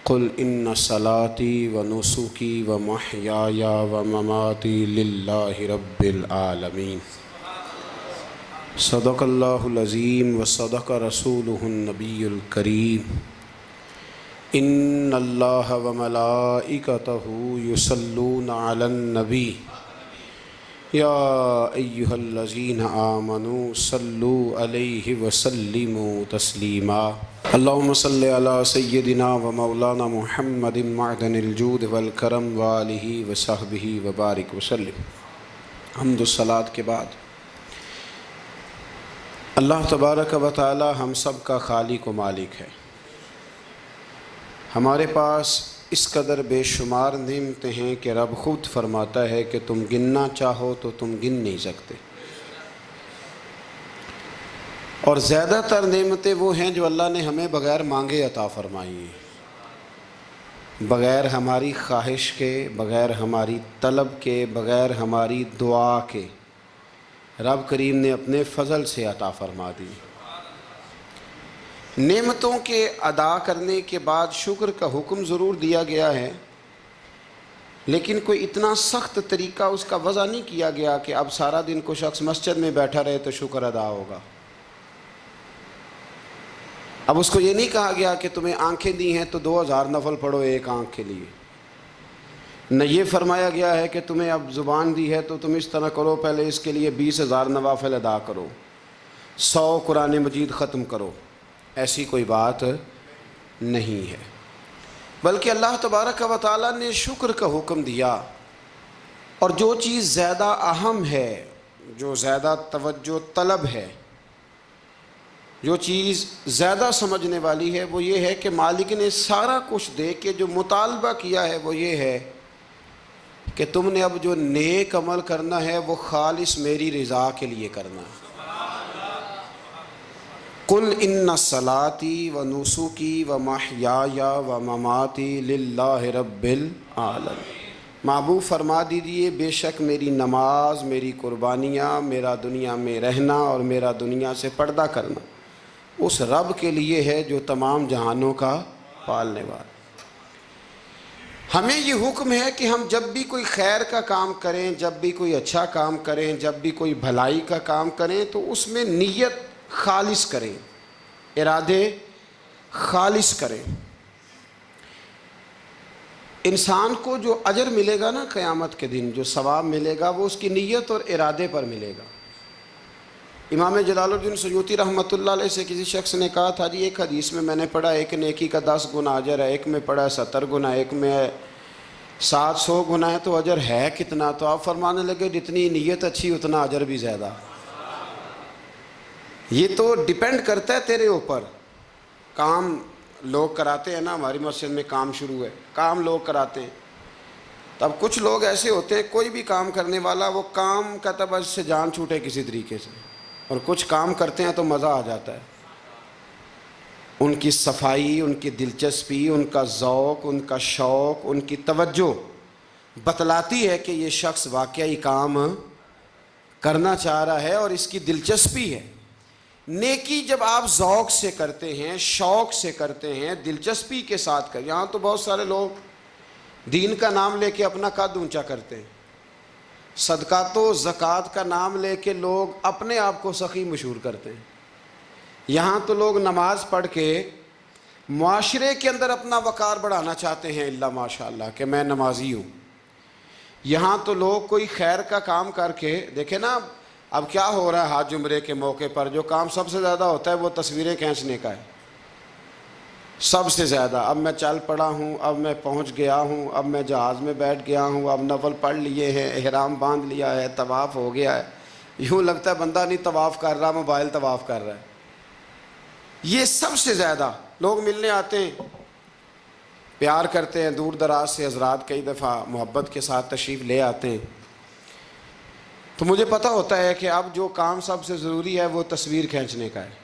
قل ان صلاتی و نسکی و محیای و مماتی للہ رب العالمین صدق اللہ العظیم و صدق رسولہ النبی الکریم ان اللہ و ملائکتہ یصلون علی النبی یا ایہا الذین آمنوا صلوا علیہ وسلموا تسلیما اللہم صلی علی سیدنا و مولانا محمد معدن الجود والکرم وآلہ وصحبہ وبارک وسلم۔ حمد و صلاۃ کے بعد اللہ تبارک و تعالی ہم سب کا خالق و مالک ہے۔ ہمارے پاس اس قدر بے شمار نعمتیں ہیں کہ رب خود فرماتا ہے کہ تم گننا چاہو تو تم گن نہیں سکتے، اور زیادہ تر نعمتیں وہ ہیں جو اللہ نے ہمیں بغیر مانگے عطا فرمائی ہیں، بغیر ہماری خواہش کے، بغیر ہماری طلب کے، بغیر ہماری دعا کے رب کریم نے اپنے فضل سے عطا فرما دی۔ نعمتوں کے ادا کرنے کے بعد شکر کا حکم ضرور دیا گیا ہے، لیکن کوئی اتنا سخت طریقہ اس کا وضع نہیں کیا گیا کہ اب سارا دن کوئی شخص مسجد میں بیٹھا رہے تو شکر ادا ہوگا۔ اب اس کو یہ نہیں کہا گیا کہ تمہیں آنکھیں دی ہیں تو 2000 نفل پڑھو ایک آنکھ کے لیے، نہ یہ فرمایا گیا ہے کہ تمہیں اب زبان دی ہے تو تم اس طرح کرو، پہلے اس کے لیے 20,000 نوافل ادا کرو، 100 قرآن مجید ختم کرو۔ ایسی کوئی بات نہیں ہے، بلکہ اللہ تبارک و تعالیٰ نے شکر کا حکم دیا، اور جو چیز زیادہ اہم ہے، جو زیادہ توجہ طلب ہے، جو چیز زیادہ سمجھنے والی ہے، وہ یہ ہے کہ مالک نے سارا کچھ دے کے جو مطالبہ کیا ہے وہ یہ ہے کہ تم نے اب جو نیک عمل کرنا ہے وہ خالص میری رضا کے لیے کرنا ہے۔ قل ان صلاتی و نسکی و محیای و مماتی للہ رب العالمین۔ محبوب فرما دیجیے بے شک میری نماز، میری قربانیاں، میرا دنیا میں رہنا اور میرا دنیا سے پردہ کرنا اس رب کے لیے ہے جو تمام جہانوں کا پالنے والا۔ ہمیں یہ حکم ہے کہ ہم جب بھی کوئی خیر کا کام کریں، جب بھی کوئی اچھا کام کریں، جب بھی کوئی بھلائی کا کام کریں تو اس میں نیت خالص کریں، ارادے خالص کریں۔ انسان کو جو اجر ملے گا نا قیامت کے دن، جو ثواب ملے گا وہ اس کی نیت اور ارادے پر ملے گا۔ امام جلال الدین سیوطی رحمۃ اللہ علیہ سے کسی شخص نے کہا تھا جی ایک حدیث میں نے پڑھا ایک نیکی کا 10 گنا اجر ہے، ایک میں پڑھا 70 گنا، ایک میں 700 گنا ہے، تو اجر ہے کتنا؟ تو آپ فرمانے لگے جتنی نیت اچھی اتنا اجر بھی زیادہ۔ یہ تو ڈیپینڈ کرتا ہے تیرے اوپر۔ کام لوگ کراتے ہیں نا، ہماری مسجد میں کام شروع ہے، کام لوگ کراتے ہیں، تب کچھ لوگ ایسے ہوتے ہیں کوئی بھی کام کرنے والا وہ کام کا تب اس سے جان چھوٹے کسی طریقے سے، اور کچھ کام کرتے ہیں تو مزہ آ جاتا ہے۔ ان کی صفائی، ان کی دلچسپی، ان کا ذوق، ان کا شوق، ان کی توجہ بتلاتی ہے کہ یہ شخص واقعی کام کرنا چاہ رہا ہے اور اس کی دلچسپی ہے۔ نیکی جب آپ ذوق سے کرتے ہیں، شوق سے کرتے ہیں، دلچسپی کے ساتھ کریں، یہاں تو بہت سارے لوگ دین کا نام لے کے اپنا قد اونچا کرتے ہیں، صدقات و زکوٰۃ کا نام لے کے لوگ اپنے آپ کو سخی مشہور کرتے ہیں۔ یہاں تو لوگ نماز پڑھ کے معاشرے کے اندر اپنا وقار بڑھانا چاہتے ہیں، اللہ ماشاء اللہ کہ میں نمازی ہوں۔ یہاں تو لوگ کوئی خیر کا کام کر کے دیکھیں نا، اب کیا ہو رہا ہے حج عمرے کے موقع پر جو کام سب سے زیادہ ہوتا ہے وہ تصویریں کھینچنے کا ہے، سب سے زیادہ۔ اب میں چل پڑا ہوں، اب میں پہنچ گیا ہوں، اب میں جہاز میں بیٹھ گیا ہوں، اب نفل پڑھ لیے ہیں، احرام باندھ لیا ہے، طواف ہو گیا ہے، یوں لگتا ہے بندہ نہیں طواف کر رہا، موبائل طواف کر رہا ہے۔ یہ سب سے زیادہ لوگ ملنے آتے ہیں، پیار کرتے ہیں، دور دراز سے حضرات کئی دفعہ محبت کے ساتھ تشریف لے آتے ہیں، تو مجھے پتہ ہوتا ہے کہ اب جو کام سب سے ضروری ہے وہ تصویر کھینچنے کا ہے،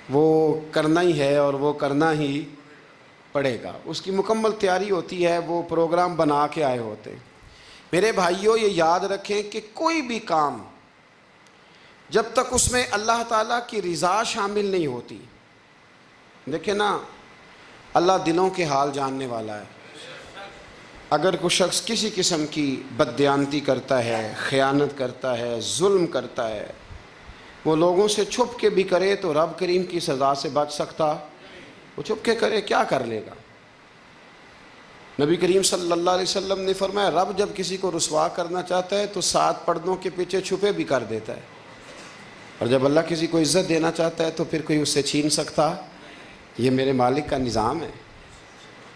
وہ کرنا ہی ہے اور وہ کرنا ہی پڑے گا، اس کی مکمل تیاری ہوتی ہے، وہ پروگرام بنا کے آئے ہوتے ہیں۔ میرے بھائیوں یہ یاد رکھیں کہ کوئی بھی کام جب تک اس میں اللہ تعالیٰ کی رضا شامل نہیں ہوتی، دیکھیں نا اللہ دلوں کے حال جاننے والا ہے۔ اگر کوئی شخص کسی قسم کی بددیانتی کرتا ہے، خیانت کرتا ہے، ظلم کرتا ہے، وہ لوگوں سے چھپ کے بھی کرے تو رب کریم کی سزا سے بچ سکتا؟ وہ چھپ کے کرے کیا کر لے گا؟ نبی کریم صلی اللہ علیہ وسلم نے فرمایا رب جب کسی کو رسوا کرنا چاہتا ہے تو 7 پردوں کے پیچھے چھپے بھی کر دیتا ہے، اور جب اللہ کسی کو عزت دینا چاہتا ہے تو پھر کوئی اس سے چھین سکتا؟ یہ میرے مالک کا نظام ہے،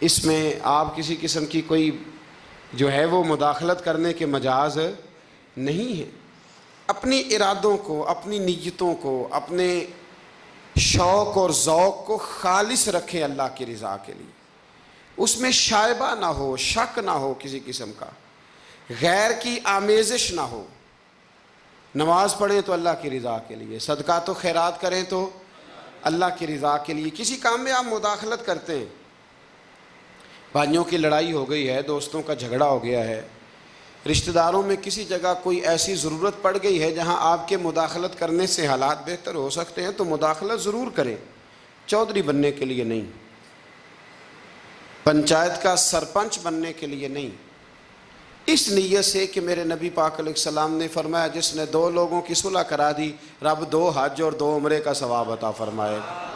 اس میں آپ کسی قسم کی کوئی جو ہے وہ مداخلت کرنے کے مجاز نہیں ہے۔ اپنی ارادوں کو، اپنی نیتوں کو، اپنے شوق اور ذوق کو خالص رکھیں اللہ کی رضا کے لیے، اس میں شائبہ نہ ہو، شک نہ ہو کسی قسم کا، غیر کی آمیزش نہ ہو۔ نماز پڑھیں تو اللہ کی رضا کے لیے، صدقات و خیرات کریں تو اللہ کی رضا کے لیے۔ کسی کام میں آپ مداخلت کرتے ہیں، بھائیوں کی لڑائی ہو گئی ہے، دوستوں کا جھگڑا ہو گیا ہے، رشتہ داروں میں کسی جگہ کوئی ایسی ضرورت پڑ گئی ہے جہاں آپ کے مداخلت کرنے سے حالات بہتر ہو سکتے ہیں تو مداخلت ضرور کریں، چودھری بننے کے لیے نہیں، پنچایت کا سرپنچ بننے کے لیے نہیں، اس نیت سے کہ میرے نبی پاک علیہ السلام نے فرمایا جس نے 2 لوگوں کی صلح کرا دی رب 2 حج اور 2 عمرے کا ثواب عطا فرمائے گا۔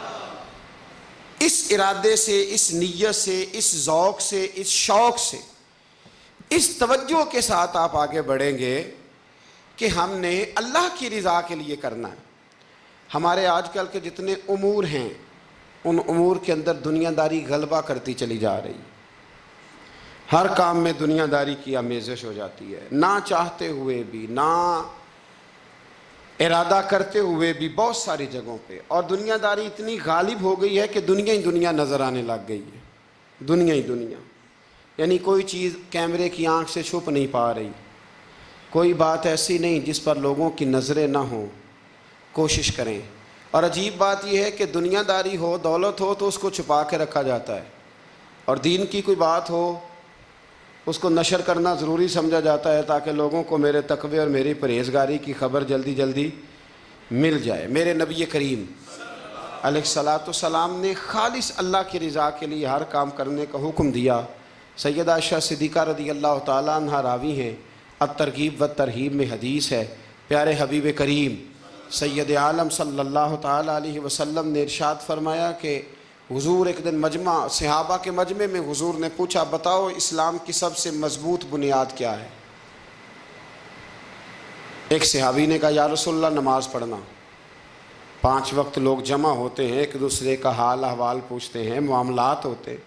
اس ارادے سے، اس نیت سے، اس ذوق سے، اس شوق سے، اس توجہ کے ساتھ آپ آگے بڑھیں گے کہ ہم نے اللہ کی رضا کے لیے کرنا ہے۔ ہمارے آج کل کے جتنے امور ہیں ان امور کے اندر دنیا داری غلبہ کرتی چلی جا رہی، ہر کام میں دنیا داری کی آمیزش ہو جاتی ہے، نہ چاہتے ہوئے بھی، نہ ارادہ کرتے ہوئے بھی، بہت ساری جگہوں پہ، اور دنیا داری اتنی غالب ہو گئی ہے کہ دنیا ہی دنیا نظر آنے لگ گئی ہے، دنیا ہی دنیا، یعنی کوئی چیز کیمرے کی آنکھ سے چھپ نہیں پا رہی، کوئی بات ایسی نہیں جس پر لوگوں کی نظریں نہ ہوں، کوشش کریں۔ اور عجیب بات یہ ہے کہ دنیا داری ہو، دولت ہو تو اس کو چھپا کے رکھا جاتا ہے، اور دین کی کوئی بات ہو اس کو نشر کرنا ضروری سمجھا جاتا ہے تاکہ لوگوں کو میرے تقوی اور میری پرہیزگاری کی خبر جلدی جلدی مل جائے۔ میرے نبی کریم علیہ السلام نے خالص اللہ کی رضا کے لیے ہر کام کرنے کا حکم دیا۔ سیدہ عائشہ صدیقہ رضی اللہ تعالیٰ عنہ راوی ہیں، الترغیب والترہیب میں حدیث ہے، پیارے حبیب کریم سید عالم صلی اللہ تعالیٰ علیہ وسلم نے ارشاد فرمایا کہ حضور ایک دن مجمع صحابہ کے مجمع میں حضور نے پوچھا بتاؤ اسلام کی سب سے مضبوط بنیاد کیا ہے؟ ایک صحابی نے کہا یا رسول اللہ نماز پڑھنا۔ 5 وقت لوگ جمع ہوتے ہیں، ایک دوسرے کا حال احوال پوچھتے ہیں، معاملات ہوتے ہیں۔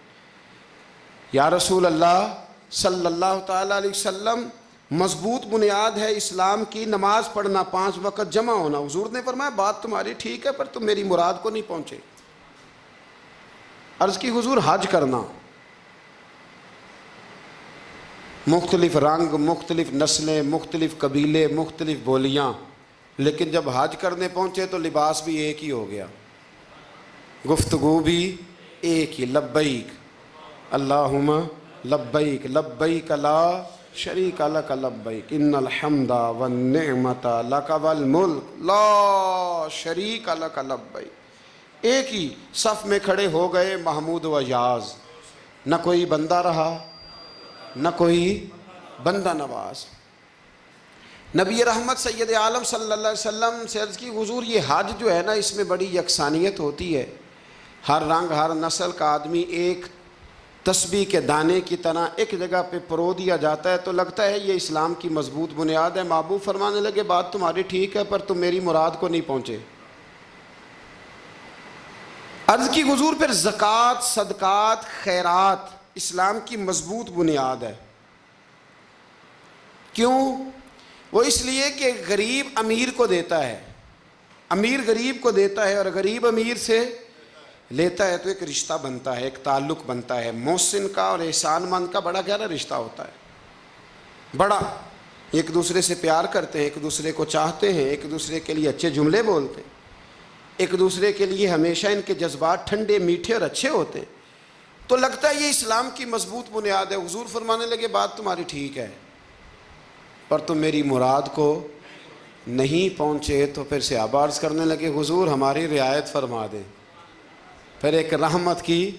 یا رسول اللہ صلی اللہ تعالیٰ علیہ وسلم مضبوط بنیاد ہے اسلام کی نماز پڑھنا، 5 وقت جمع ہونا۔ حضور نے فرمایا بات تمہاری ٹھیک ہے پر تم میری مراد کو نہیں پہنچے۔ عرض کی حضور حج کرنا، مختلف رنگ، مختلف نسلیں، مختلف قبیلے، مختلف بولیاں، لیکن جب حج کرنے پہنچے تو لباس بھی ایک ہی ہو گیا، گفتگو بھی ایک ہی، لبیک اللہم لبیک لبیک لا شریک لک لبیک ان الحمد والنعمت لک والملک لا شریک لک لبیک۔ ایک ہی صف میں کھڑے ہو گئے محمود و یاز، نہ کوئی بندہ رہا نہ کوئی بندہ نواز۔ نبی رحمت سید عالم صلی اللہ علیہ وسلم سے عرض کی حضور یہ حج جو ہے نا اس میں بڑی یکسانیت ہوتی ہے، ہر رنگ ہر نسل کا آدمی ایک تسبیح کے دانے کی طرح ایک جگہ پہ پرو دیا جاتا ہے، تو لگتا ہے یہ اسلام کی مضبوط بنیاد ہے۔ محبوب فرمانے لگے بات تمہاری ٹھیک ہے پر تم میری مراد کو نہیں پہنچے۔ عرض کی حضور پھر زکوٰۃ، صدقات، خیرات اسلام کی مضبوط بنیاد ہے۔ کیوں؟ وہ اس لیے کہ غریب امیر کو دیتا ہے، امیر غریب کو دیتا ہے، اور غریب امیر سے لیتا ہے تو ایک رشتہ بنتا ہے، ایک تعلق بنتا ہے۔ محسن کا اور احسان مند کا بڑا گہرا رشتہ ہوتا ہے، بڑا، ایک دوسرے سے پیار کرتے ہیں، ایک دوسرے کو چاہتے ہیں، ایک دوسرے کے لیے اچھے جملے بولتے ہیں، ایک دوسرے کے لیے ہمیشہ ان کے جذبات ٹھنڈے میٹھے اور اچھے ہوتے ہیں، تو لگتا ہے یہ اسلام کی مضبوط بنیاد ہے۔ حضور فرمانے لگے بات تمہاری ٹھیک ہے پر تم میری مراد کو نہیں پہنچے۔ تو پھر صحابہ عرض کرنے لگے حضور ہماری رعایت فرما دیں۔ پھر ایک رحمت کی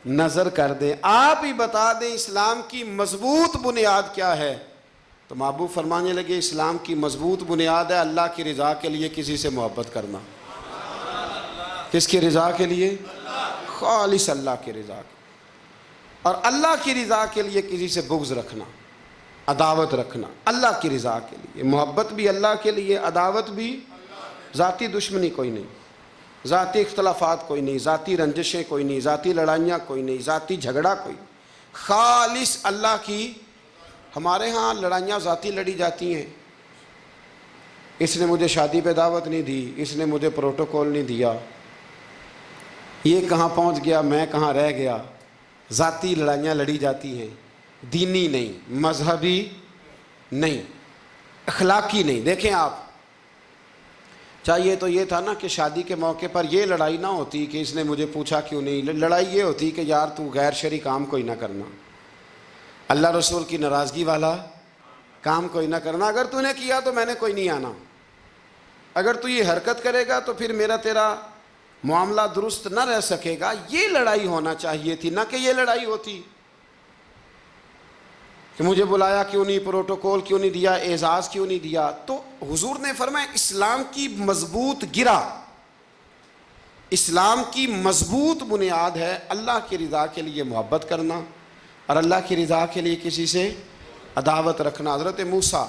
نظر کر دیں، آپ ہی بتا دیں اسلام کی مضبوط بنیاد کیا ہے۔ تو محبوب فرمانے لگے اسلام کی مضبوط بنیاد ہے اللہ کی رضا کے لیے کسی سے محبت کرنا۔ کس کی رضا کے لیے؟ خالص اللہ کی رضا کے، اور اللہ کی رضا کے لیے کسی سے بغض رکھنا، عداوت رکھنا، اللہ کی رضا کے لیے، محبت بھی اللہ کے لیے، عداوت بھی، ذاتی دشمنی کوئی نہیں، ذاتی اختلافات کوئی نہیں، ذاتی رنجشیں کوئی نہیں، ذاتی لڑائیاں کوئی نہیں، ذاتی جھگڑا کوئی نہیں، خالص اللہ کی۔ ہمارے ہاں لڑائیاں ذاتی لڑی جاتی ہیں، اس نے مجھے شادی پہ دعوت نہیں دی، اس نے مجھے پروٹوکول نہیں دیا، یہ کہاں پہنچ گیا میں کہاں رہ گیا، ذاتی لڑائیاں لڑی جاتی ہیں، دینی نہیں، مذہبی نہیں، اخلاقی نہیں۔ دیکھیں آپ، چاہیے تو یہ تھا نا کہ شادی کے موقع پر یہ لڑائی نہ ہوتی کہ اس نے مجھے پوچھا کیوں نہیں، لڑائی یہ ہوتی کہ یار تو غیر شرعی کام کوئی نہ کرنا، اللہ رسول کی ناراضگی والا کام کوئی نہ کرنا، اگر تو نے کیا تو میں نے کوئی نہیں آنا، اگر تو یہ حرکت کرے گا تو پھر میرا تیرا معاملہ درست نہ رہ سکے گا۔ یہ لڑائی ہونا چاہیے تھی، نہ کہ یہ لڑائی ہوتی کہ مجھے بلایا کیوں نہیں، پروٹوکول کیوں نہیں دیا، اعزاز کیوں نہیں دیا۔ تو حضور نے فرمایا اسلام کی مضبوط گرہ، اسلام کی مضبوط بنیاد ہے اللہ کی رضا کے لیے محبت کرنا اور اللہ کی رضا کے لیے کسی سے عداوت رکھنا۔ حضرت موسیٰ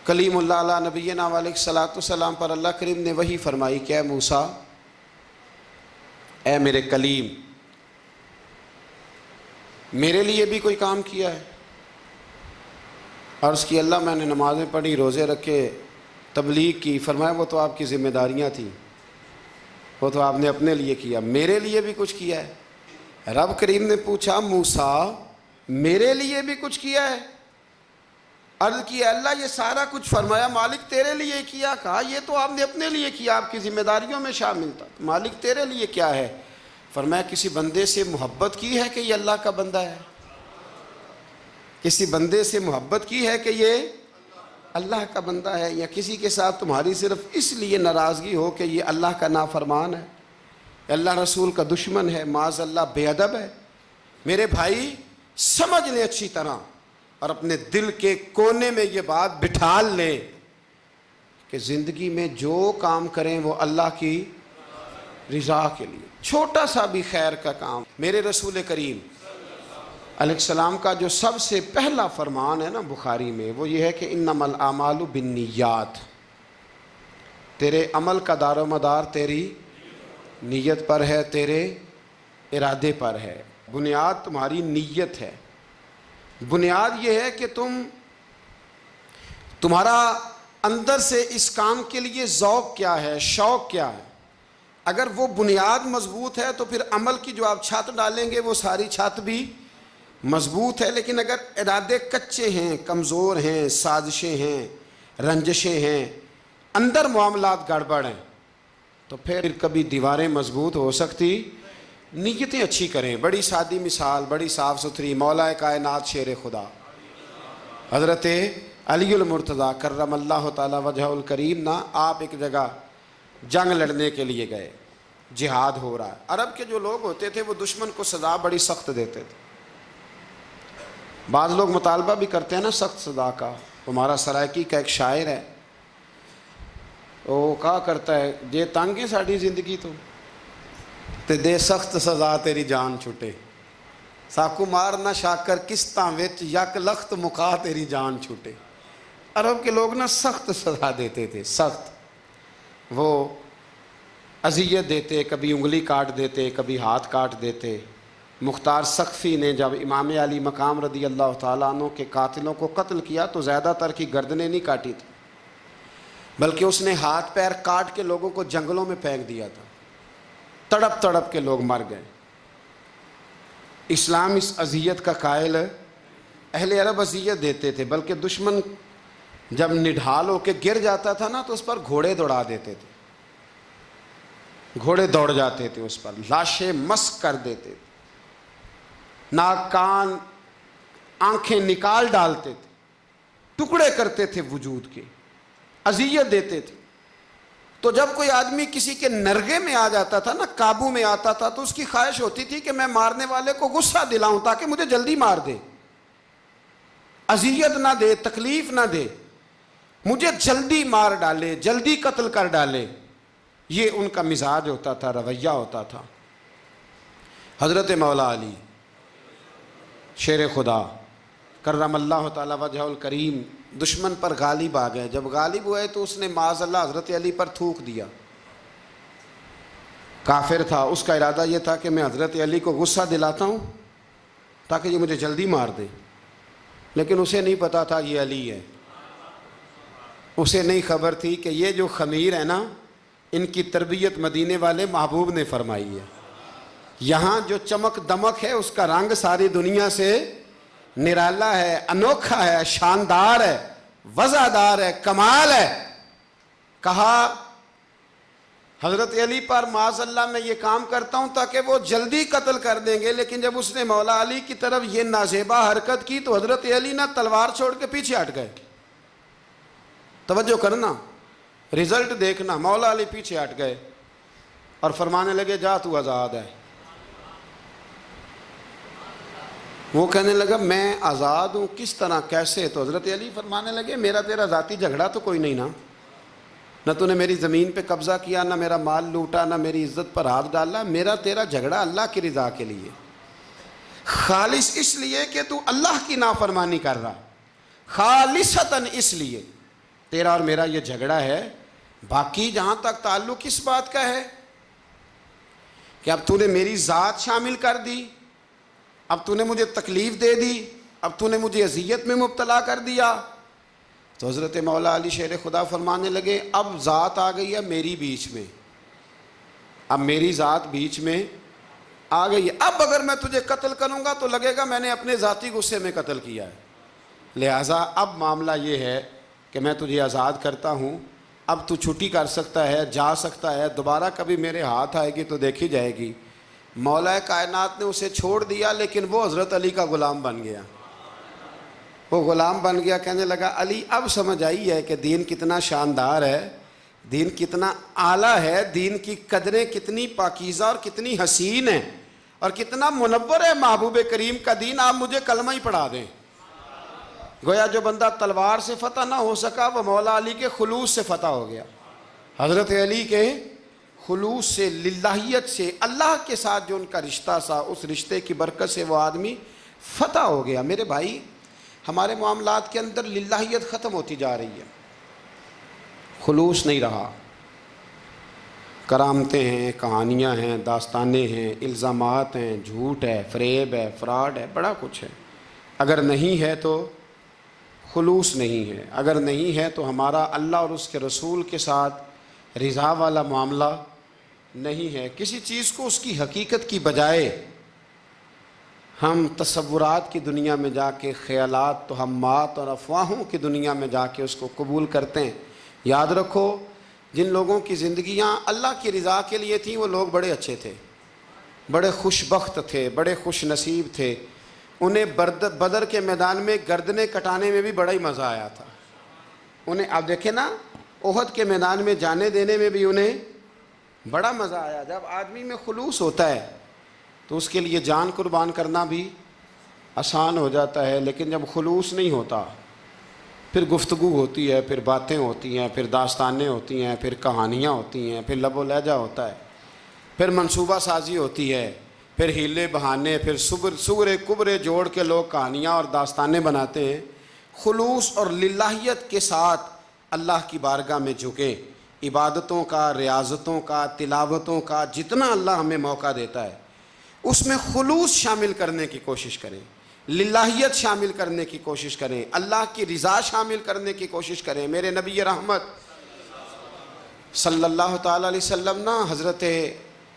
کلیم اللہ علیہ نبینا علیہ الصلوۃ والسلام پر اللہ کریم نے وحی فرمائی کہ اے موسیٰ، اے میرے کلیم، میرے لیے بھی کوئی کام کیا ہے؟ عرض کی اللہ میں نے نمازیں پڑھی، روزے رکھے، تبلیغ کی۔ فرمایا وہ تو آپ کی ذمہ داریاں تھیں، وہ تو آپ نے اپنے لیے کیا، میرے لیے بھی کچھ کیا ہے؟ رب کریم نے پوچھا موسیٰ میرے لیے بھی کچھ کیا ہے؟ عرض کی اللہ یہ سارا کچھ، فرمایا مالک تیرے لیے کیا۔ کہا یہ تو آپ نے اپنے لیے کیا، آپ کی ذمہ داریوں میں شامل تھا، مالک تیرے لیے کیا ہے؟ فرمایا کسی بندے سے محبت کی ہے کہ یہ اللہ کا بندہ ہے، کسی بندے سے محبت کی ہے کہ یہ اللہ کا بندہ ہے، یا کسی کے ساتھ تمہاری صرف اس لیے ناراضگی ہو کہ یہ اللہ کا نافرمان ہے، اللہ رسول کا دشمن ہے، معاذ اللہ بے ادب ہے۔ میرے بھائی سمجھ لیں اچھی طرح اور اپنے دل کے کونے میں یہ بات بٹھا لیں کہ زندگی میں جو کام کریں وہ اللہ کی رضا کے لیے، چھوٹا سا بھی خیر کا کام۔ میرے رسول کریم علیہ السلام کا جو سب سے پہلا فرمان ہے نا بخاری میں، وہ یہ ہے کہ انما الاعمال بالنیات، تیرے عمل کا دار و مدار تیری نیت پر ہے، تیرے ارادے پر ہے۔ بنیاد تمہاری نیت ہے، بنیاد یہ ہے کہ تمہارا اندر سے اس کام کے لیے ذوق کیا ہے، شوق کیا ہے۔ اگر وہ بنیاد مضبوط ہے تو پھر عمل کی جو آپ چھت ڈالیں گے وہ ساری چھت بھی مضبوط ہے، لیکن اگر ارادے کچے ہیں، کمزور ہیں، سازشیں ہیں، رنجشیں ہیں، اندر معاملات گڑبڑ ہیں، تو پھر کبھی دیواریں مضبوط ہو سکتی۔ نیتیں اچھی کریں، بڑی سادی مثال، بڑی صاف ستھری، مولا کائنات شیر خدا حضرت علی المرتضیٰ کرم اللہ تعالی وجہ الکریم نا، آپ ایک جگہ جنگ لڑنے کے لیے گئے، جہاد ہو رہا ہے۔ عرب کے جو لوگ ہوتے تھے وہ دشمن کو سزا بڑی سخت دیتے تھے، بعض لوگ مطالبہ بھی کرتے ہیں نا سخت سزا کا۔ ہمارا سرائکی کا ایک شاعر ہے، وہ کہا کرتا ہے جے تنگ ہے ساڑی زندگی تو تے دے سخت سزا تیری جان چھٹے، ساکو مار نہ شاکر کستاں وچ یک لخت مکا تیری جان چھوٹے۔ عرب کے لوگ نا سخت سزا دیتے تھے، سخت، وہ اذیت دیتے، کبھی انگلی کاٹ دیتے، کبھی ہاتھ کاٹ دیتے۔ مختار سقفی نے جب امام علی مقام رضی اللہ تعالیٰ عنہ کے قاتلوں کو قتل کیا تو زیادہ تر کی گردنیں نہیں کاٹی تھی، بلکہ اس نے ہاتھ پیر کاٹ کے لوگوں کو جنگلوں میں پھینک دیا تھا، تڑپ تڑپ کے لوگ مر گئے۔ اسلام اس اذیت کا قائل ہے۔ اہل عرب اذیت دیتے تھے، بلکہ دشمن جب نڈھال ہو کے گر جاتا تھا نا تو اس پر گھوڑے دوڑا دیتے تھے، گھوڑے دوڑ جاتے تھے اس پر، لاشیں مسک کر دیتے تھے، ناک کان آنکھیں نکال ڈالتے تھے، ٹکڑے کرتے تھے وجود کے، اذیت دیتے تھے۔ تو جب کوئی آدمی کسی کے نرغے میں آ جاتا تھا نا، قابو میں آتا تھا، تو اس کی خواہش ہوتی تھی کہ میں مارنے والے کو غصہ دلاؤں تاکہ مجھے جلدی مار دے، اذیت نہ دے، تکلیف نہ دے، مجھے جلدی مار ڈالے، جلدی قتل کر ڈالے۔ یہ ان کا مزاج ہوتا تھا، رویہ ہوتا تھا۔ حضرت مولا علی شیر خدا کرم اللہ تعالی وجہ الکریم دشمن پر غالب آ گئے۔ جب غالب ہوئے تو اس نے معاذ اللہ حضرت علی پر تھوک دیا۔ کافر تھا، اس کا ارادہ یہ تھا کہ میں حضرت علی کو غصہ دلاتا ہوں تاکہ یہ مجھے جلدی مار دے، لیکن اسے نہیں پتا تھا یہ علی ہے۔ اسے نہیں خبر تھی کہ یہ جو خمیر ہے نا، ان کی تربیت مدینے والے محبوب نے فرمائی ہے۔ یہاں جو چمک دمک ہے اس کا رنگ ساری دنیا سے نرالا ہے، انوکھا ہے، شاندار ہے، وزادار ہے، کمال ہے۔ کہا حضرت علی پر معاذ اللہ میں یہ کام کرتا ہوں تاکہ وہ جلدی قتل کر دیں گے، لیکن جب اس نے مولا علی کی طرف یہ نازیبا حرکت کی تو حضرت علی نہ تلوار چھوڑ کے پیچھے ہٹ گئے۔ توجہ کرنا، رزلٹ دیکھنا، مولا علی پیچھے ہٹ گئے اور فرمانے لگے جا تو آزاد ہے۔ وہ کہنے لگا میں آزاد ہوں، کس طرح، کیسے؟ تو حضرت علی فرمانے لگے میرا تیرا ذاتی جھگڑا تو کوئی نہیں نا، نہ تو نے میری زمین پہ قبضہ کیا، نہ میرا مال لوٹا، نہ میری عزت پر ہاتھ ڈالا۔ میرا تیرا جھگڑا اللہ کی رضا کے لیے، خالص اس لیے کہ تو اللہ کی نافرمانی کر رہا، خالصتاً اس لیے تیرا اور میرا یہ جھگڑا ہے۔ باقی جہاں تک تعلق اس بات کا ہے کہ اب تو نے میری ذات شامل کر دی، اب تو نے مجھے تکلیف دے دی، اب تو نے مجھے اذیت میں مبتلا کر دیا، تو حضرت مولا علی شیر خدا فرمانے لگے اب ذات آ گئی ہے میری بیچ میں، اب میری ذات بیچ میں آ گئی ہے، اب اگر میں تجھے قتل کروں گا تو لگے گا میں نے اپنے ذاتی غصے میں قتل کیا ہے، لہٰذا اب معاملہ یہ ہے کہ میں تجھے آزاد کرتا ہوں، اب تو چھٹی کر سکتا ہے، جا سکتا ہے، دوبارہ کبھی میرے ہاتھ آئے گی تو دیکھی جائے گی۔ مولا کائنات نے اسے چھوڑ دیا، لیکن وہ حضرت علی کا غلام بن گیا، وہ غلام بن گیا۔ کہنے لگا علی اب سمجھ آئی ہے کہ دین کتنا شاندار ہے، دین کتنا اعلیٰ ہے، دین کی قدریں کتنی پاکیزہ اور کتنی حسین ہیں، اور کتنا منور ہے محبوب کریم کا دین، آپ مجھے کلمہ ہی پڑھا دیں۔ گویا جو بندہ تلوار سے فتح نہ ہو سکا وہ مولا علی کے خلوص سے فتح ہو گیا، حضرت علی کے خلوص سے، للہیت سے، اللہ کے ساتھ جو ان کا رشتہ تھا اس رشتے کی برکت سے وہ آدمی فتح ہو گیا۔ میرے بھائی ہمارے معاملات کے اندر للہیت ختم ہوتی جا رہی ہے، خلوص نہیں رہا، کرامتیں ہیں، کہانیاں ہیں، داستانیں ہیں، الزامات ہیں، جھوٹ ہے، فریب ہے، فراڈ ہے، بڑا کچھ ہے۔ اگر نہیں ہے تو خلوص نہیں ہے، اگر نہیں ہے تو ہمارا اللہ اور اس کے رسول کے ساتھ رضا والا معاملہ نہیں ہے۔ کسی چیز کو اس کی حقیقت کی بجائے ہم تصورات کی دنیا میں جا کے، خیالات، توہمات اور افواہوں کی دنیا میں جا کے اس کو قبول کرتے ہیں۔ یاد رکھو جن لوگوں کی زندگیاں اللہ کی رضا کے لیے تھیں وہ لوگ بڑے اچھے تھے، بڑے خوش بخت تھے، بڑے خوش نصیب تھے، انہیں بدر کے میدان میں گردنیں کٹانے میں بھی بڑا ہی مزہ آیا تھا انہیں۔ آپ دیکھیں نا احد کے میدان میں جانے دینے میں بھی انہیں بڑا مزہ آیا۔ جب آدمی میں خلوص ہوتا ہے تو اس کے لیے جان قربان کرنا بھی آسان ہو جاتا ہے، لیکن جب خلوص نہیں ہوتا پھر گفتگو ہوتی ہے، پھر باتیں ہوتی ہیں، پھر داستانیں ہوتی ہیں، پھر کہانیاں ہوتی ہیں، پھر لب و لہجہ ہوتا ہے، پھر منصوبہ سازی ہوتی ہے، پھر ہیلے بہانے، پھر سغرے کبرے جوڑ کے لوگ کہانیاں اور داستانیں بناتے ہیں۔ خلوص اور للہیت کے ساتھ اللہ کی بارگاہ میں جھکیں، عبادتوں کا، ریاضتوں کا، تلاوتوں کا جتنا اللہ ہمیں موقع دیتا ہے اس میں خلوص شامل کرنے کی کوشش کریں، للہیت شامل کرنے کی کوشش کریں، اللہ کی رضا شامل کرنے کی کوشش کریں۔ میرے نبی رحمت صلی اللہ تعالیٰ علیہ وسلم نا حضرت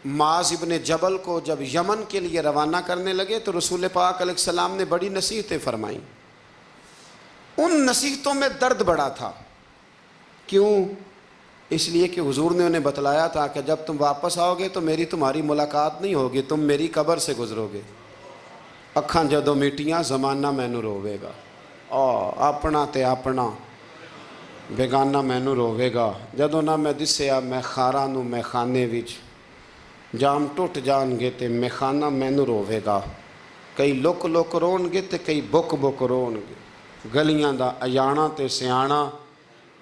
معاذ ابن جبل کو جب یمن کے لیے روانہ کرنے لگے تو رسول پاک علیہ السلام نے بڑی نصیحتیں فرمائیں۔ ان نصیحتوں میں درد بڑا تھا، کیوں؟ اس لیے کہ حضور نے انہیں بتلایا تھا کہ جب تم واپس آؤ گے تو میری تمہاری ملاقات نہیں ہوگی، تم میری قبر سے گزرو گے، اکھاں جدوں میٹیاں زمانہ مینوں روے گا، اپنا تے اپنا ਬੇਗਾਨਾ ਮੈਨੂੰ ਰੋਵੇਗਾ। ਜਦੋਂ ਨਾ ਮੈਂ ਦਿਸਿਆ ਮੈਂ ਖਾਰਾਂ ਨੂੰ ਮੈਖਾਨੇ ਵਿੱਚ, ਜਾਮ ਟੁੱਟ ਜਾਣਗੇ ਤੇ ਮੈਖਾਨਾ ਮੈਨੂੰ ਰੋਵੇਗਾ। ਕਈ ਲੁੱਕ ਲੁੱਕ ਰੋਣਗੇ ਤੇ ਕਈ ਬੁੱਕ ਬੁੱਕ ਰੋਣਗੇ। ਗਲੀਆਂ ਦਾ ਅਜਾਣਾ ਤੇ ਸਿਆਣਾ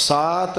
7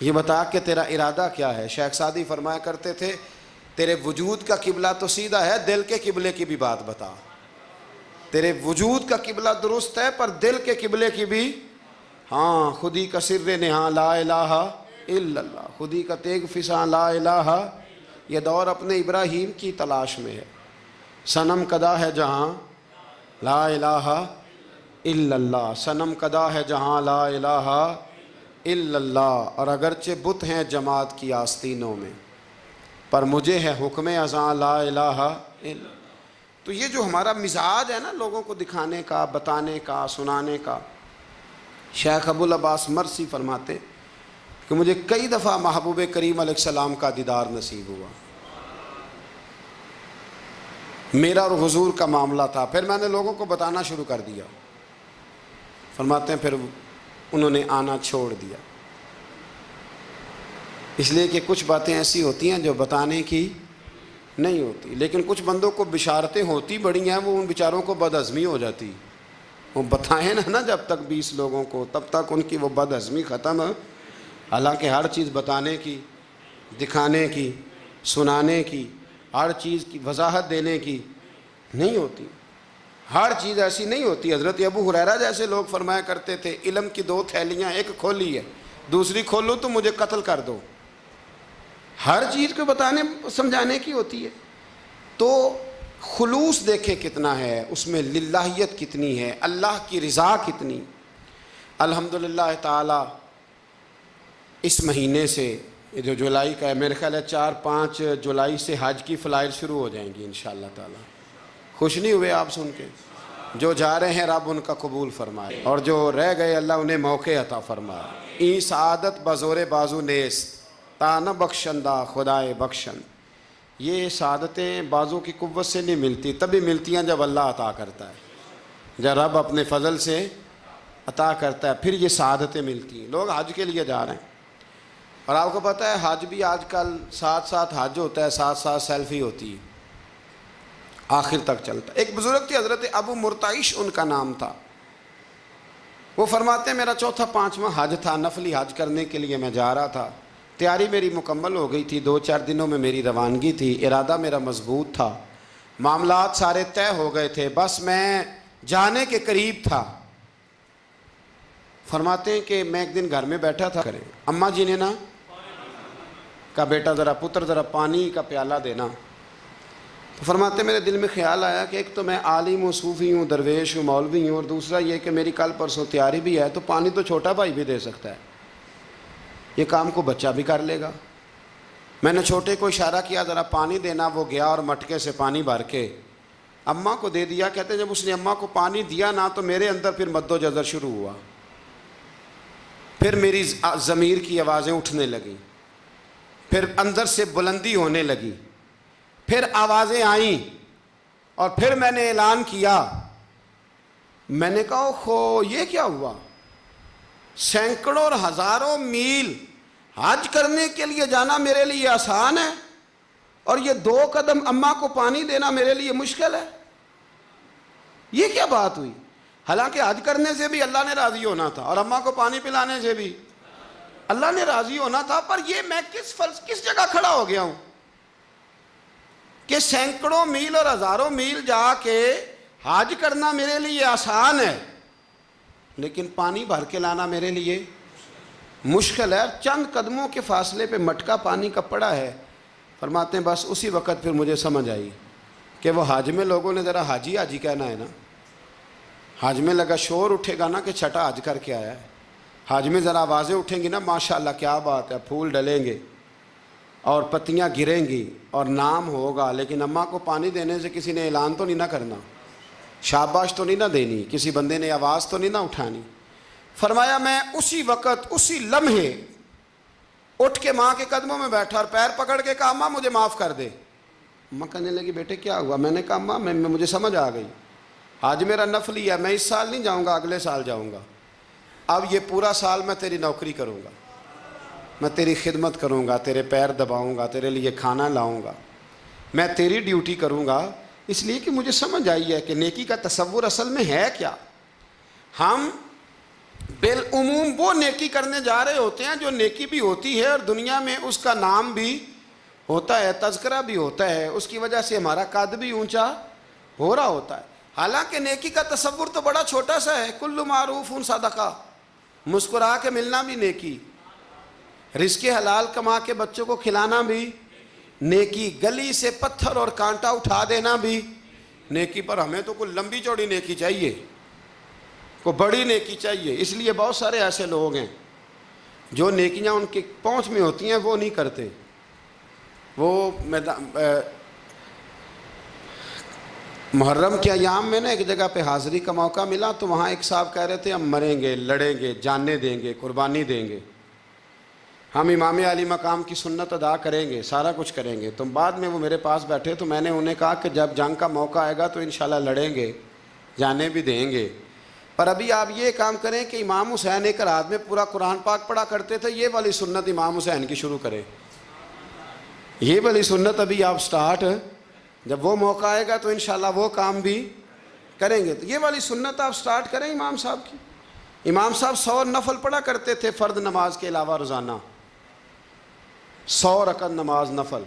یہ بتا کہ تیرا ارادہ کیا ہے۔ شیخ سعدی فرمایا کرتے تھے تیرے وجود کا قبلہ تو سیدھا ہے، دل کے قبلے کی بھی بات بتا۔ تیرے وجود کا قبلہ درست ہے پر دل کے قبلے کی بھی، ہاں خودی کا سر نہاں لا الہ الا اللہ، خودی کا تیغ فساں لا الہ، یہ دور اپنے ابراہیم کی تلاش میں ہے۔ صنم کدا ہے جہاں لا الہ الا اللہ، صنم کدا ہے جہاں لا الہ الا اللہ، اور اگرچہ بت ہیں جماعت کی آستینوں میں، پر مجھے ہے حکم ازاں لا الہ الا اللہ۔ تو یہ جو ہمارا مزاج ہے نا لوگوں کو دکھانے کا، بتانے کا، سنانے کا، شیخ ابو العباس مرسی فرماتے کہ مجھے کئی دفعہ محبوب کریم علیہ السلام کا دیدار نصیب ہوا، میرا اور حضور کا معاملہ تھا، پھر میں نے لوگوں کو بتانا شروع کر دیا۔ فرماتے ہیں پھر انہوں نے آنا چھوڑ دیا، اس لیے کہ کچھ باتیں ایسی ہوتی ہیں جو بتانے کی نہیں ہوتی، لیکن کچھ بندوں کو بشارتیں ہوتی بڑی ہیں، وہ ان بیچاروں کو بد ہضمی ہو جاتی، وہ بتائیں نا جب تک 20 لوگوں کو، تب تک ان کی وہ بد ہضمی ختم ہے۔ حالانکہ ہر چیز بتانے کی، دکھانے کی، سنانے کی، ہر چیز کی وضاحت دینے کی نہیں ہوتی، ہر چیز ایسی نہیں ہوتی۔ حضرت ابو ہریرہ جیسے لوگ فرمایا کرتے تھے علم کی 2 تھیلیاں، ایک کھولی ہے، دوسری کھولو تو مجھے قتل کر دو۔ ہر چیز کو بتانے سمجھانے کی ہوتی ہے۔ تو خلوص دیکھے کتنا ہے اس میں، للہیت کتنی ہے، اللہ کی رضا کتنی۔ الحمدللہ تعالی اس مہینے سے جو جولائی کا ہے، میرے خیال ہے 4-5 جولائی سے حج کی فلائٹ شروع ہو جائیں گی انشاءاللہ تعالی۔ خوش نہیں ہوئے آپ سن کے؟ جو جا رہے ہیں رب ان کا قبول فرمائے، اور جو رہ گئے اللہ انہیں موقع عطا فرمائے۔ ای سعادت بزور بازو نیست تا نہ بخشندہ خدائے بخشن، یہ سعادتیں بازو کی قوت سے نہیں ملتی، تبھی ملتی ہیں جب اللہ عطا کرتا ہے، جب رب اپنے فضل سے عطا کرتا ہے پھر یہ سعادتیں ملتی ہیں۔ لوگ حج کے لیے جا رہے ہیں، اور آپ کو پتہ ہے حج بھی آج کل ساتھ ساتھ حج ہوتا ہے، ساتھ ساتھ سیلفی ہوتی ہے، آخر تک چلتا ہے۔ ایک بزرگ تھے حضرت ابو مرتعش ان کا نام تھا، وہ فرماتے ہیں میرا 4تھا-5واں حج تھا، نفلی حج کرنے کے لیے میں جا رہا تھا، تیاری میری مکمل ہو گئی تھی، 2-4 دنوں میں میری روانگی تھی، ارادہ میرا مضبوط تھا، معاملات سارے طے ہو گئے تھے، بس میں جانے کے قریب تھا۔ فرماتے ہیں کہ میں ایک دن گھر میں بیٹھا تھا، کریں اماں جی نے نا کہا بیٹا ذرا پتر ذرا پانی کا پیالہ دینا۔ تو فرماتے ہیں میرے دل میں خیال آیا کہ ایک تو میں عالم ہوں، صوفی ہوں، درویش ہوں، مولوی ہوں، اور دوسرا یہ کہ میری کل پرسوں تیاری بھی ہے، تو پانی تو چھوٹا بھائی بھی دے سکتا ہے، یہ کام کو بچہ بھی کر لے گا۔ میں نے چھوٹے کو اشارہ کیا ذرا پانی دینا، وہ گیا اور مٹکے سے پانی بھر کے اماں کو دے دیا۔ کہتے ہیں جب اس نے اماں کو پانی دیا نا تو میرے اندر پھر مد و جزر شروع ہوا، پھر میری ضمیر کی آوازیں اٹھنے لگیں، پھر اندر سے بلندی ہونے لگی، پھر آوازیں آئیں، اور پھر میں نے اعلان کیا، میں نے کہا خو یہ کیا ہوا؟ سینکڑوں اور ہزاروں میل حج کرنے کے لیے جانا میرے لیے آسان ہے، اور یہ 2 قدم اماں کو پانی دینا میرے لیے مشکل ہے، یہ کیا بات ہوئی؟ حالانکہ حج کرنے سے بھی اللہ نے راضی ہونا تھا، اور اماں کو پانی پلانے سے بھی اللہ نے راضی ہونا تھا، پر یہ میں کس جگہ کھڑا ہو گیا ہوں کہ سینکڑوں میل اور ہزاروں میل جا کے حج کرنا میرے لیے آسان ہے، لیکن پانی بھر کے لانا میرے لیے مشکل ہے۔ چند قدموں کے فاصلے پہ مٹکا پانی کا پڑا ہے۔ فرماتے ہیں بس اسی وقت پھر مجھے سمجھ آئی کہ وہ حج میں لوگوں نے ذرا حاجی حاجی کہنا ہے نا، حج میں لگا شور اٹھے گا نا کہ چھٹا حج کر کے آیا ہے، حج میں ذرا آوازیں اٹھیں گی نا ماشاءاللہ کیا بات ہے، پھول ڈلیں گے اور پتیاں گریں گی اور نام ہوگا، لیکن اماں کو پانی دینے سے کسی نے اعلان تو نہیں نہ کرنا، شاباش تو نہیں نہ دینی، کسی بندے نے آواز تو نہیں نہ اٹھانی۔ فرمایا میں اسی وقت اسی لمحے اٹھ کے ماں کے قدموں میں بیٹھا اور پیر پکڑ کے کہا اماں مجھے معاف کر دے۔ اماں کہنے لگی بیٹے کیا ہوا؟ میں نے کہا اماں مجھے سمجھ آ گئی، آج میرا نفلی ہے، میں اس سال نہیں جاؤں گا، اگلے سال جاؤں گا، اب یہ پورا سال میں تیری نوکری کروں گا، میں تیری خدمت کروں گا، تیرے پیر دباؤں گا، تیرے لیے کھانا لاؤں گا، میں تیری ڈیوٹی کروں گا، اس لیے کہ مجھے سمجھ آئی ہے کہ نیکی کا تصور اصل میں ہے کیا۔ ہم بالعموم وہ نیکی کرنے جا رہے ہوتے ہیں جو نیکی بھی ہوتی ہے اور دنیا میں اس کا نام بھی ہوتا ہے، تذکرہ بھی ہوتا ہے، اس کی وجہ سے ہمارا قد بھی اونچا ہو رہا ہوتا ہے۔ حالانکہ نیکی کا تصور تو بڑا چھوٹا سا ہے، کل معروف صدقہ، مسکرا کے ملنا بھی نیکی، رزق حلال کما کے بچوں کو کھلانا بھی نیکی، گلی سے پتھر اور کانٹا اٹھا دینا بھی نیکی۔ پر ہمیں تو کوئی لمبی چوڑی نیکی چاہیے، کوئی بڑی نیکی چاہیے۔ اس لیے بہت سارے ایسے لوگ ہیں جو نیکیاں ان کی پہنچ میں ہوتی ہیں وہ نہیں کرتے۔ وہ محرم کے ایام میں نا ایک جگہ پہ حاضری کا موقع ملا تو وہاں ایک صاحب کہہ رہے تھے ہم مریں گے، لڑیں گے، جانیں دیں گے، قربانی دیں گے، ہم امام علی مقام کی سنت ادا کریں گے، سارا کچھ کریں گے۔ تو بعد میں وہ میرے پاس بیٹھے تو میں نے انہیں کہا کہ جب جنگ کا موقع آئے گا تو انشاءاللہ لڑیں گے، جانے بھی دیں گے، پر ابھی آپ یہ کام کریں کہ امام حسین ایک رات میں پورا قرآن پاک پڑھا کرتے تھے، یہ والی سنت امام حسین کی شروع کریں، یہ والی سنت ابھی آپ سٹارٹ، جب وہ موقع آئے گا تو انشاءاللہ وہ کام بھی کریں گے۔ تو یہ والی سنت آپ سٹارٹ کریں امام صاحب کی۔ امام صاحب 100 نفل پڑھا کرتے تھے فرض نماز کے علاوہ روزانہ، 100 رکعت نماز نفل،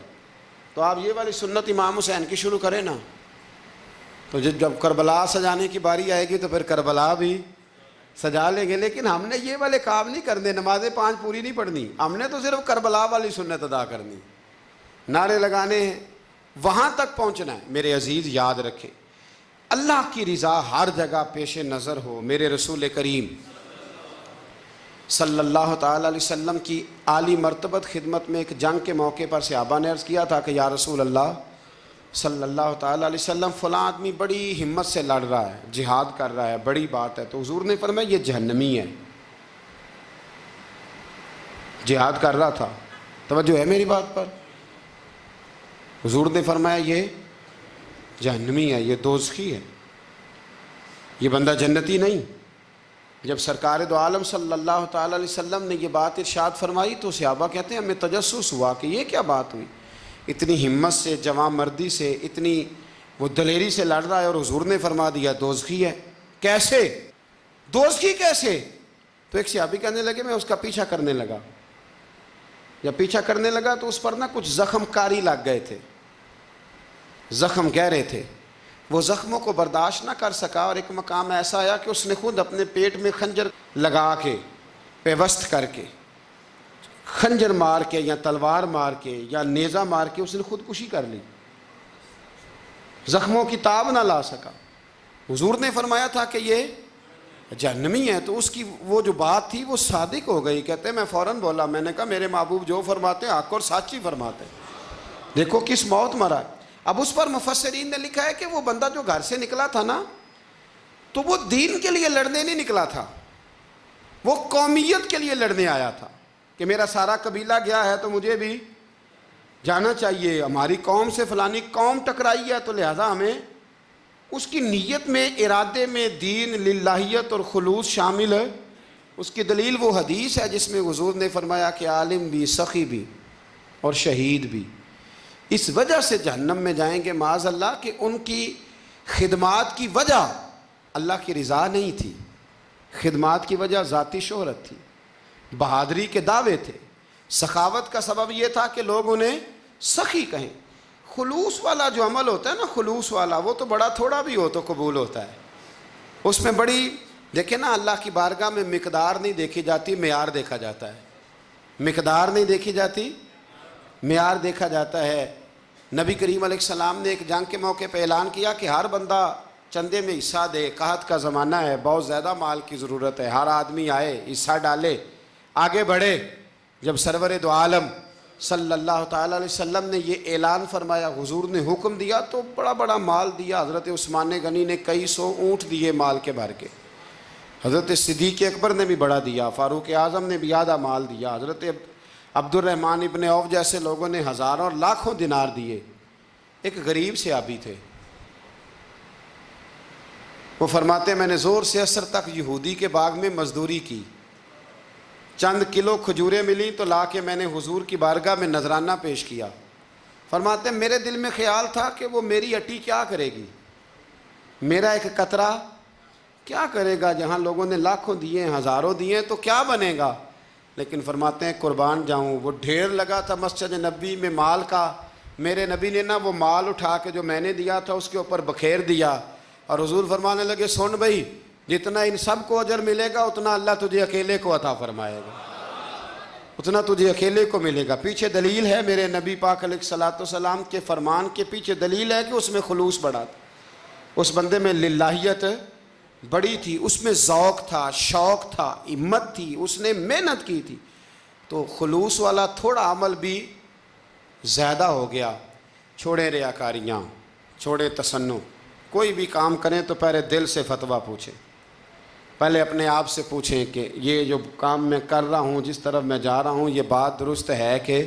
تو آپ یہ والی سنت امام حسین کی شروع کریں نا، تو جب کربلا سجانے کی باری آئے گی تو پھر کربلا بھی سجا لیں گے۔ لیکن ہم نے یہ والے کام نہیں کرنے، نمازیں 5 پوری نہیں پڑھنی، ہم نے تو صرف کربلا والی سنت ادا کرنی، نعرے لگانے ہیں، وہاں تک پہنچنا ہے۔ میرے عزیز یاد رکھیں، اللہ کی رضا ہر جگہ پیش نظر ہو۔ میرے رسول کریم صلی اللہ تعالی علیہ وسلم کی عالی مرتبت خدمت میں ایک جنگ کے موقع پر صحابہ نے عرض کیا تھا کہ یا رسول اللہ صلی اللہ تعالی علیہ وسلم فلاں آدمی بڑی ہمت سے لڑ رہا ہے، جہاد کر رہا ہے، بڑی بات ہے۔ تو حضور نے فرمایا یہ جہنمی ہے، جہاد کر رہا تھا، توجہ ہے میری بات پر؟ حضور نے فرمایا یہ جہنمی ہے، یہ دوزخی ہے، یہ بندہ جنتی نہیں۔ جب سرکار دو عالم صلی اللہ تعالی علیہ وسلم نے یہ بات ارشاد فرمائی تو صحابہ کہتے ہیں ہمیں تجسس ہوا کہ یہ کیا بات ہوئی، اتنی ہمت سے، جوان مردی سے، اتنی وہ دلیری سے لڑ رہا ہے اور حضور نے فرما دیا دوزخی ہے۔ کیسے دوزخی کیسے؟ تو ایک صحابی کہنے لگے میں اس کا پیچھا کرنے لگا، جب پیچھا کرنے لگا تو اس پر نا کچھ زخم کاری لگ گئے تھے، زخم گہرے تھے، وہ زخموں کو برداشت نہ کر سکا اور ایک مقام ایسا آیا کہ اس نے خود اپنے پیٹ میں خنجر لگا کے، پیوست کر کے، خنجر مار کے یا تلوار مار کے یا نیزہ مار کے اس نے خودکشی کر لی، زخموں کی تاب نہ لا سکا۔ حضور نے فرمایا تھا کہ یہ جہنمی ہے، تو اس کی وہ جو بات تھی وہ صادق ہو گئی۔ کہتے ہیں میں فوراً بولا، میں نے کہا میرے محبوب جو فرماتے ہیں حق اور سچ ہی فرماتے ہیں، دیکھو کس موت مرا ہے۔ اب اس پر مفسرین نے لکھا ہے کہ وہ بندہ جو گھر سے نکلا تھا نا تو وہ دین کے لیے لڑنے نہیں نکلا تھا، وہ قومیت کے لیے لڑنے آیا تھا کہ میرا سارا قبیلہ گیا ہے تو مجھے بھی جانا چاہیے، ہماری قوم سے فلانی قوم ٹکرائی ہے تو لہذا ہمیں، اس کی نیت میں، ارادے میں دین، للہیت اور خلوص شامل ہے۔ اس کی دلیل وہ حدیث ہے جس میں حضور نے فرمایا کہ عالم بھی، سخی بھی اور شہید بھی اس وجہ سے جہنم میں جائیں گے معاذ اللہ کہ ان کی خدمات کی وجہ اللہ کی رضا نہیں تھی، خدمات کی وجہ ذاتی شہرت تھی، بہادری کے دعوے تھے، سخاوت کا سبب یہ تھا کہ لوگ انہیں سخی کہیں۔ خلوص والا جو عمل ہوتا ہے نا، خلوص والا، وہ تو بڑا تھوڑا بھی ہو تو قبول ہوتا ہے، اس میں بڑی، دیکھیں نا اللہ کی بارگاہ میں مقدار نہیں دیکھی جاتی، معیار دیکھا جاتا ہے، مقدار نہیں دیکھی جاتی، معیار دیکھا جاتا ہے۔ نبی کریم علیہ السلام نے ایک جنگ کے موقع پہ اعلان کیا کہ ہر بندہ چندے میں حصہ دے، قحط کا زمانہ ہے، بہت زیادہ مال کی ضرورت ہے، ہر آدمی آئے، حصہ ڈالے، آگے بڑھے۔ جب سرور دو عالم صلی اللہ تعالی علیہ وسلم نے یہ اعلان فرمایا، حضور نے حکم دیا تو بڑا بڑا مال دیا۔ حضرت عثمان غنی نے کئی 100 اونٹ دیے مال کے بھر کے، حضرت صدیق اکبر نے بھی بڑا دیا، فاروق اعظم نے بھی آدھا مال دیا، حضرت عبد الرحمن ابن عوف جیسے لوگوں نے ہزاروں اور لاکھوں دینار دیے۔ ایک غریب صحابی تھے، وہ فرماتے ہیں میں نے زور سے عصر تک یہودی کے باغ میں مزدوری کی، چند کلو کھجوریں ملی تو لا کے میں نے حضور کی بارگاہ میں نذرانہ پیش کیا۔ فرماتے ہیں میرے دل میں خیال تھا کہ وہ میری اٹی کیا کرے گی، میرا ایک قطرہ کیا کرے گا؟ جہاں لوگوں نے لاکھوں دیے ہیں، ہزاروں دیے ہیں، تو کیا بنے گا؟ لیکن فرماتے ہیں قربان جاؤں، وہ ڈھیر لگا تھا مسجد نبی میں مال کا، میرے نبی نے نا وہ مال اٹھا کے جو میں نے دیا تھا اس کے اوپر بکھیر دیا، اور حضور فرمانے لگے سن بھائی، جتنا ان سب کو اجر ملے گا اتنا اللہ تجھے اکیلے کو عطا فرمائے گا، اتنا تجھے اکیلے کو ملے گا۔ پیچھے دلیل ہے، میرے نبی پاک علیہ الصلوۃ والسلام کے فرمان کے پیچھے دلیل ہے کہ اس میں خلوص بڑا تھا، اس بندے میں للہیت بڑی تھی، اس میں ذوق تھا، شوق تھا، ہمت تھی، اس نے محنت کی تھی۔ تو خلوص والا تھوڑا عمل بھی زیادہ ہو گیا۔ چھوڑیں ریاکاریاں، چھوڑیں تصنع، کوئی بھی کام کریں تو پہلے دل سے فتویٰ پوچھیں، پہلے اپنے آپ سے پوچھیں کہ یہ جو کام میں کر رہا ہوں، جس طرف میں جا رہا ہوں، یہ بات درست ہے کہ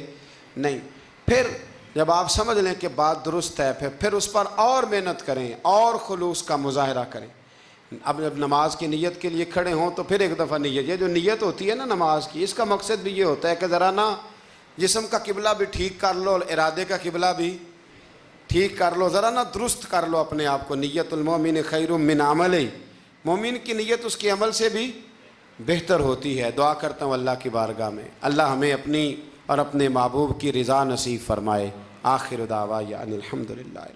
نہیں۔ پھر جب آپ سمجھ لیں کہ بات درست ہے، پھر اس پر اور محنت کریں اور خلوص کا مظاہرہ کریں۔ اب جب نماز کی نیت کے لیے کھڑے ہوں تو پھر ایک دفعہ نیت، یہ جو نیت ہوتی ہے نا نماز کی، اس کا مقصد بھی یہ ہوتا ہے کہ ذرا نا جسم کا قبلہ بھی ٹھیک کر لو اور ارادے کا قبلہ بھی ٹھیک کر لو، ذرا نا درست کر لو اپنے آپ کو۔ نیت المومن خیر من عملہ، مومن کی نیت اس کے عمل سے بھی بہتر ہوتی ہے۔ دعا کرتا ہوں اللہ کی بارگاہ میں اللہ ہمیں اپنی اور اپنے محبوب کی رضا نصیب فرمائے۔ آخر دعوانا الحمدللہ۔